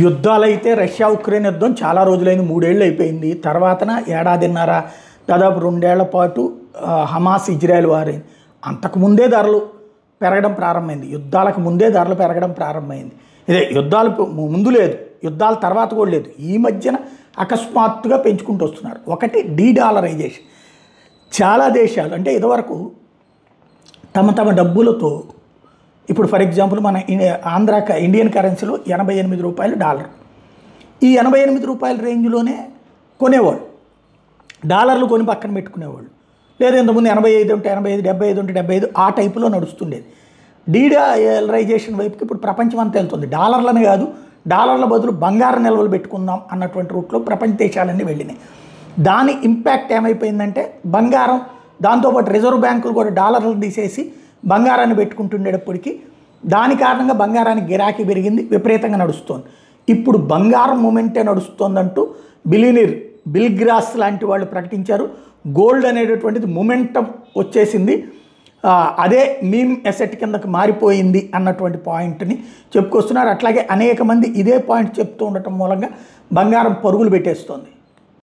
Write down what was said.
యుద్ధాలైతే Russia Ukraine యుద్ధం చాలా రోజులైంది, 3 ఏళ్ళు అయిపోయింది. తర్వాతన ఏడాదిన్నర దాదాపు 2 ఏళ్ల పాటు హమాస్ ఇజ్రాయెల్ వారైంది. అంతకుముందే ధరలు పెరగడం ప్రారంభమైంది, యుద్ధాలకు ముందే ధరలు పెరగడం ప్రారంభమైంది. ఇదే యుద్ధాలు ముందు లేదు, యుద్ధాల తర్వాత కూడా లేదు, ఈ మధ్యన అకస్మాత్తుగా పెంచుకుంటూ వస్తున్నారు. ఒకటి డీడాలరైజేషన్. చాలా దేశాలు అంటే ఇదివరకు తమ తమ డబ్బులతో, ఇప్పుడు ఫర్ ఎగ్జాంపుల్ మన ఇండియన్ కరెన్సీలో 88 రూపాయలు డాలర్, ఈ 88 రూపాయల రేంజ్లోనే కొనేవాళ్ళు, డాలర్లు కొని పక్కన పెట్టుకునేవాళ్ళు. లేదా ఇంతకుముందు 85 ఉంటే 85, 75 ఉంటే 75, ఆ టైపులో నడుస్తుండేది. డీడాలరైజేషన్ వైపుకి ఇప్పుడు ప్రపంచం అంతా వెళ్తుంది. డాలర్లను కాదు, డాలర్ల బదులు బంగారం నిల్వలు పెట్టుకుందాం అన్నటువంటి రూట్లో ప్రపంచ దేశాలన్నీ వెళ్ళినాయి. దాని ఇంపాక్ట్ ఏమైపోయిందంటే బంగారం, దాంతోపాటు రిజర్వ్ బ్యాంకులు కూడా డాలర్లను తీసేసి బంగారాన్ని పెట్టుకుంటుండేటప్పటికీ దాని కారణంగా బంగారానికి గిరాకీ పెరిగింది, విపరీతంగా నడుస్తోంది. ఇప్పుడు బంగారం మూమెంటే నడుస్తోందంటూ బిలియనీర్ బిల్ గ్రాస్ లాంటి వాళ్ళు ప్రకటించారు. గోల్డ్ అనేటటువంటిది మూమెంటం వచ్చేసింది, అదే మీమ్ ఎసెట్ కిందకు మారిపోయింది అన్నటువంటి పాయింట్ని చెప్పుకొస్తున్నారు. అట్లాగే అనేక మంది ఇదే పాయింట్ చెప్తూ ఉండటం మూలంగా బంగారం పరుగులు పెట్టేస్తోంది.